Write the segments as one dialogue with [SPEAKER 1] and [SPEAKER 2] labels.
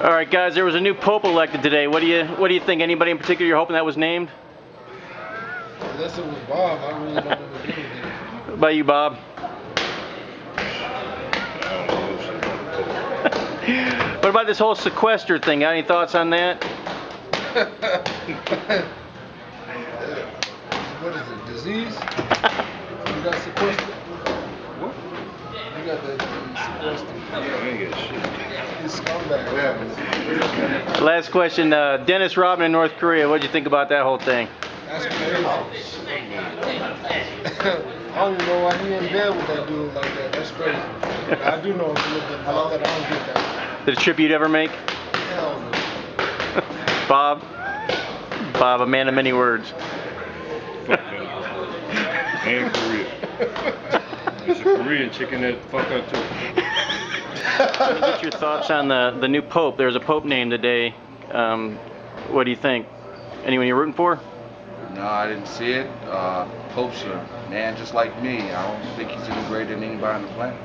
[SPEAKER 1] All right, guys. There was a new pope elected today. What do you think? Anybody in particular you're hoping that was named?
[SPEAKER 2] Unless it was Bob, I really don't know what it is.
[SPEAKER 1] What about you, Bob? What about this whole sequester thing? Got any thoughts on that?
[SPEAKER 2] What is it? Disease? You got sequestered? What? You got that sequestered.
[SPEAKER 3] I ain't get shit.
[SPEAKER 2] He's scumbag. Yeah.
[SPEAKER 1] Last question. Dennis Rodman in North Korea. What did you think about that whole thing?
[SPEAKER 2] That's crazy. I don't even know why he in bed with that dude like that. That's crazy. I do know a little bit about that. I don't get that.
[SPEAKER 1] The trip you'd ever make?
[SPEAKER 2] Hell no.
[SPEAKER 1] Bob, a man of many words.
[SPEAKER 3] Fuck that. And Korea. It's a Korean chicken that fuck up too.
[SPEAKER 1] Let me get your thoughts on the new pope. There's a pope named today. What do you think? Anyone you're rooting for?
[SPEAKER 4] No, I didn't see it. Pope's a man just like me. I don't think he's any greater than anybody on the planet.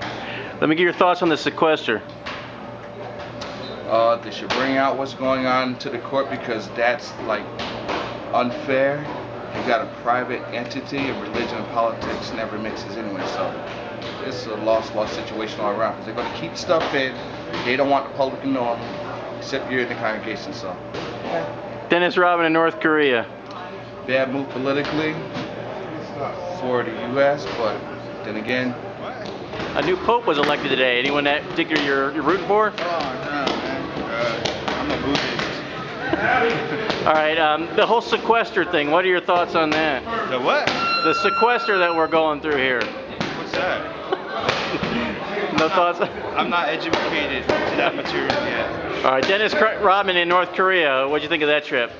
[SPEAKER 1] Let me get your thoughts on the sequester.
[SPEAKER 4] They should bring out what's going on to the court because that's like unfair. You got a private entity and religion and politics never mixes anyway, so it's a lost situation all around because they're going to keep stuff in. They don't want the public to know them, except you're in the congregation, so.
[SPEAKER 1] Dennis Rodman in North Korea.
[SPEAKER 4] Bad move politically for the U.S., but then again,
[SPEAKER 1] A new pope was elected today. Anyone that particular you're rooting for?
[SPEAKER 4] oh no, man. I'm a Buddhist.
[SPEAKER 1] All right. The whole sequester thing. What are your thoughts on that?
[SPEAKER 4] The what?
[SPEAKER 1] The sequester that we're going through here.
[SPEAKER 4] What's that?
[SPEAKER 1] No thoughts?
[SPEAKER 4] I'm not educated to that material yet.
[SPEAKER 1] All right. Dennis Rodman in North Korea. What'd you think of that trip?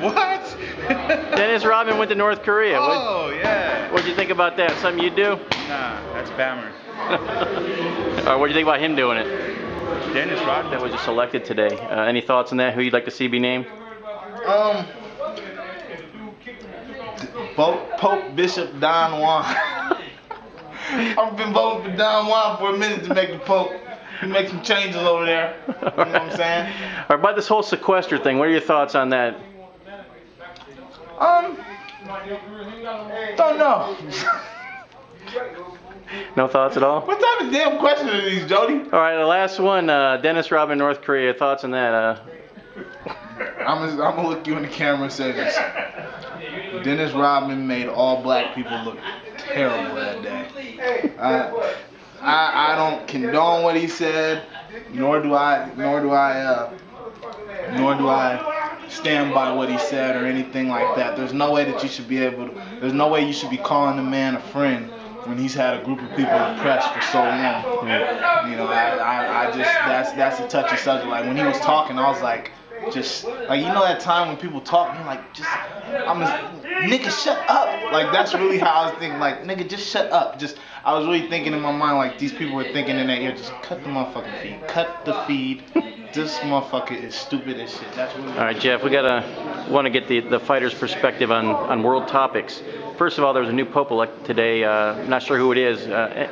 [SPEAKER 4] What?
[SPEAKER 1] Dennis Rodman went to North Korea.
[SPEAKER 4] Oh, yeah.
[SPEAKER 1] What'd you think about that? Something you'd do?
[SPEAKER 4] Nah, that's Bammer.
[SPEAKER 1] All right. What'd you think about him doing it?
[SPEAKER 4] Dennis Rodman.
[SPEAKER 1] That was just elected today. Any thoughts on that? Who you'd like to see be named?
[SPEAKER 5] Pope Bishop Don Juan. I've been voting for Don Juan for a minute to make the Pope. Make some changes over there. You know what I'm saying?
[SPEAKER 1] All right, about this whole sequester thing, what are your thoughts on that?
[SPEAKER 5] Don't know.
[SPEAKER 1] No thoughts at all?
[SPEAKER 5] What type of damn question are these, Jody?
[SPEAKER 1] All right, the last one, Dennis Rodman, North Korea. Thoughts on that?
[SPEAKER 5] I'm gonna look you in the camera and say this. Dennis Rodman made all black people look terrible that day. I don't condone what he said, nor do I stand by what he said or anything like that. There's no way that you should be able to. There's no way you should be calling a man a friend when he's had a group of people oppressed for so long. You know, I just that's a touchy subject. Like when he was talking, I was like, just like you know that time when people talk, you're like, nigga, shut up. Like that's really how I was thinking. Like nigga, just shut up. I was really thinking in my mind like these people were thinking in their ear, just cut the motherfucking feed, cut the feed. This motherfucker is stupid as shit. That's really.
[SPEAKER 1] All right, Jeff, we want to get the fighter's perspective on world topics. First of all, there was a new pope elected today. Not sure who it is.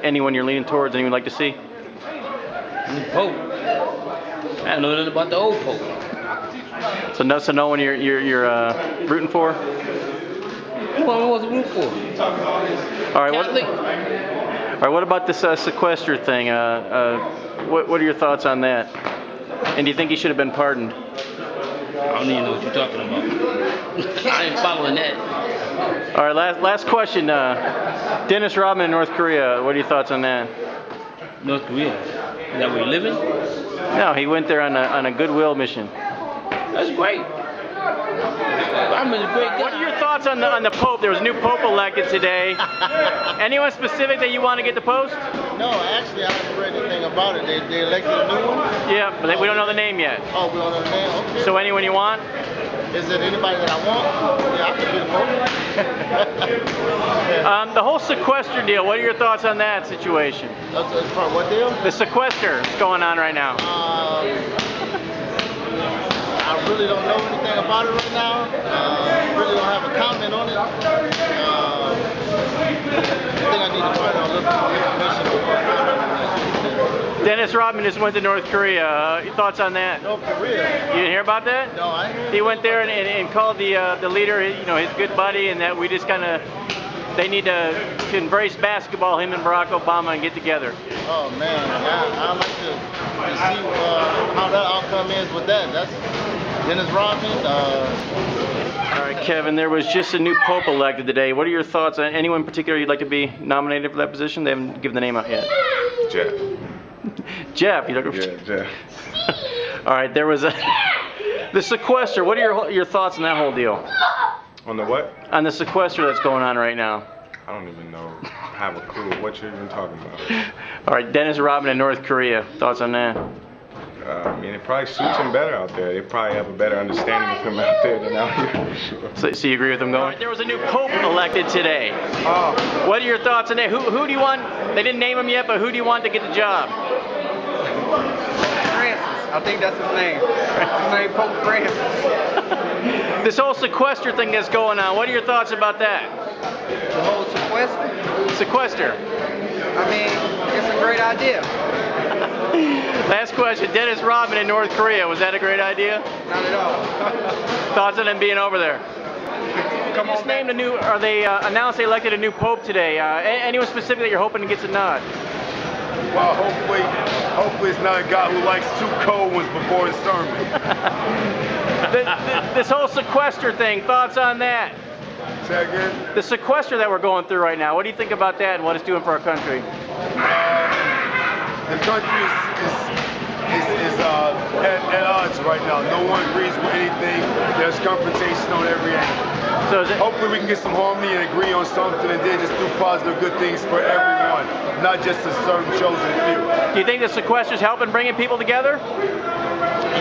[SPEAKER 1] Anyone you're leaning towards? Anyone you'd like to see?
[SPEAKER 6] New pope. I don't know nothing about the old pope.
[SPEAKER 1] So no one you're rooting for?
[SPEAKER 6] Who I was rooting for?
[SPEAKER 1] All right.
[SPEAKER 6] Catholic.
[SPEAKER 1] All right. What about this sequester thing? What are your thoughts on that? And do you think he should have been pardoned?
[SPEAKER 6] I don't even know what you're talking about. I ain't following that.
[SPEAKER 1] All right. Last question. Dennis Rodman in North Korea. What are your thoughts on that?
[SPEAKER 6] North Korea. Is that where you living?
[SPEAKER 1] No, he went there on a goodwill mission.
[SPEAKER 6] That's great. I'm a great guy.
[SPEAKER 1] What are your thoughts on the Pope? There was a new Pope elected today. Anyone specific that you want to get the post?
[SPEAKER 2] No, actually, I haven't read anything about it. They elected a new one?
[SPEAKER 1] Yeah, but we don't know the name yet.
[SPEAKER 2] Oh, we don't know the name? Okay.
[SPEAKER 1] So anyone you want?
[SPEAKER 2] Is it anybody that I want? Yeah, I could be the Pope.
[SPEAKER 1] The whole sequester deal, what are your thoughts on that situation?
[SPEAKER 2] What deal?
[SPEAKER 1] The sequester that's going on right now.
[SPEAKER 2] I really don't know anything about it right now. Really don't have a comment on it. I think I need to find out a little bit more information before I comment on it.
[SPEAKER 1] Dennis Rodman just went to North Korea. Your thoughts on that?
[SPEAKER 2] North Korea.
[SPEAKER 1] You didn't hear about that?
[SPEAKER 2] No, I didn't.
[SPEAKER 1] He went there and called the leader, his good buddy, and that we just kind of, they need to embrace basketball, him and Barack Obama, and get together.
[SPEAKER 2] Oh man, I'd like to see how that outcome is with that. That's Dennis Rodman.
[SPEAKER 1] All right, Kevin, there was just a new pope elected today. What are your thoughts on anyone in particular you'd like to be nominated for that position? They haven't given the name out yet.
[SPEAKER 3] Jeff.
[SPEAKER 1] Jeff,
[SPEAKER 3] Yeah, Jeff.
[SPEAKER 1] All right, there was the sequester. What are your thoughts on that whole deal?
[SPEAKER 3] On the what?
[SPEAKER 1] On the sequester that's going on right now.
[SPEAKER 3] I don't even know. I have a clue what you're even talking about.
[SPEAKER 1] All right, Dennis Rodman in North Korea. Thoughts on that?
[SPEAKER 3] I mean, it probably suits him better out there. They probably have a better understanding of him out there than out here.
[SPEAKER 1] So you agree with him going? All right, there was a new pope elected today. What are your thoughts on that? Who do you want? They didn't name him yet, but who do you want to get the job?
[SPEAKER 7] Francis. I think that's his name. His name Pope Francis.
[SPEAKER 1] This whole sequester thing that's going on. What are your thoughts about that?
[SPEAKER 7] The whole sequester.
[SPEAKER 1] Sequester.
[SPEAKER 7] I mean, it's a great idea.
[SPEAKER 1] Last question. Dennis Rodman in North Korea. Was that a great idea?
[SPEAKER 7] Not at all.
[SPEAKER 1] Thoughts on him being over there?
[SPEAKER 7] Come
[SPEAKER 1] Just
[SPEAKER 7] on.
[SPEAKER 1] named a new, or they announced they elected a new pope today. Anyone specific that you're hoping to get a nod?
[SPEAKER 8] Well, hopefully it's not a guy who likes 2 cold ones before his sermon.
[SPEAKER 1] This whole sequester thing, thoughts on that?
[SPEAKER 8] Say again?
[SPEAKER 1] The sequester that we're going through right now, what do you think about that and what it's doing for our country?
[SPEAKER 8] The country is at odds right now. No one agrees with anything. There's confrontation on every angle.
[SPEAKER 1] So is it,
[SPEAKER 8] Hopefully we can get some harmony and agree on something and then just do positive good things for everyone, not just a certain chosen few.
[SPEAKER 1] do you think the sequester's helping bringing people together?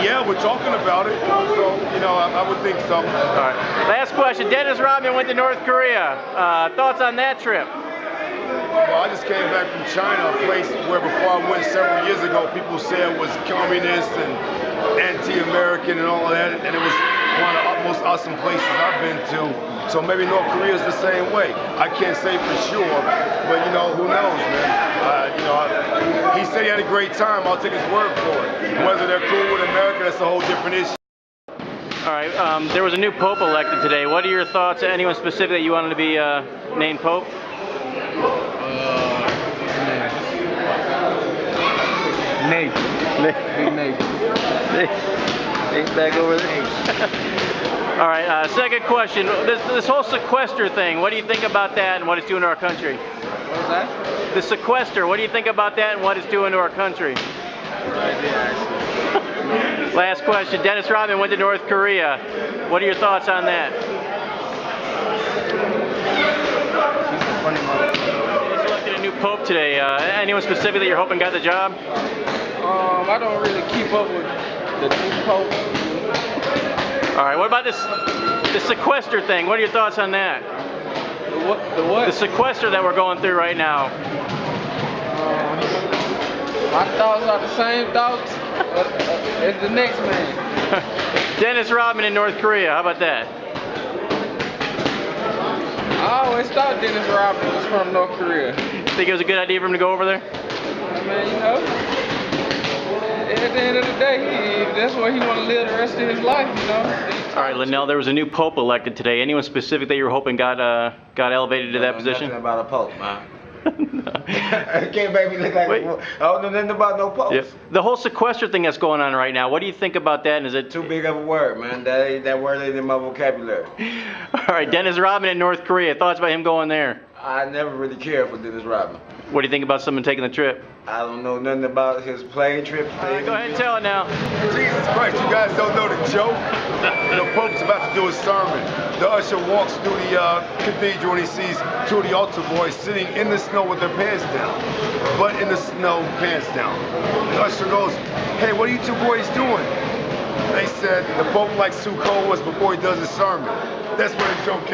[SPEAKER 8] Yeah, we're talking about it, so, I would think so.
[SPEAKER 1] All right. Last question. Dennis Rodman went to North Korea. Thoughts on that trip?
[SPEAKER 8] Well, I just came back from China, a place where before I went several years ago, people said it was communist and anti-American and all of that, and it was one of the most awesome places I've been to. So maybe North Korea is the same way. I can't say for sure, but who knows, man? He said he had a great time. I'll take his word for it. Whether they're cool with America, that's a whole different issue.
[SPEAKER 1] All right. There was a new pope elected today. What are your thoughts? Anyone specific that you wanted to be named pope?
[SPEAKER 7] Nate.
[SPEAKER 1] Nate back over there. All right. Second question. This whole sequester thing. What do you think about that and what it's doing to our country?
[SPEAKER 7] What was that?
[SPEAKER 1] The sequester. What do you think about that and what it's doing to our country? Last question. Dennis Rodman went to North Korea. What are your thoughts on that? He's elected a new pope today. Anyone specific that you're hoping got the job?
[SPEAKER 7] I don't really keep up with the new Pope.
[SPEAKER 1] All right. What about the sequester thing? What are your thoughts on that?
[SPEAKER 7] The what?
[SPEAKER 1] The sequester that we're going through right now.
[SPEAKER 7] My thoughts are the same thoughts as the next man.
[SPEAKER 1] Dennis Rodman in North Korea. How about that?
[SPEAKER 7] I always thought Dennis Rodman was from North Korea.
[SPEAKER 1] Think it was a good idea for him to go over there?
[SPEAKER 7] I mean, at the end of the day, that's where he want to live the rest of his life,
[SPEAKER 1] All right, Linnell, there was a new pope elected today. Anyone specific that you were hoping got elevated to that position?
[SPEAKER 9] Nothing about a pope, man. Can't make me look like I don't know nothing about no popes.
[SPEAKER 1] Yeah. The whole sequester thing that's going on right now, what do you think about that? And is it
[SPEAKER 9] Too big of a word, man. That word ain't in my vocabulary.
[SPEAKER 1] All right, Dennis Rodman in North Korea. Thoughts about him going there?
[SPEAKER 9] I never really cared for Dennis Rodman.
[SPEAKER 1] What do you think about someone taking the trip?
[SPEAKER 9] I don't know nothing about his plane trips.
[SPEAKER 1] All right, go ahead and tell it now.
[SPEAKER 8] Jesus Christ, you guys don't know the joke? The Pope's about to do a sermon. The usher walks through the cathedral and he sees two of the altar boys sitting in the snow with their pants down. But in the snow, pants down. The usher goes, "Hey, what are you two boys doing?" They said, "The Pope likes 2 cold ones before he does his sermon." That's where the joke came.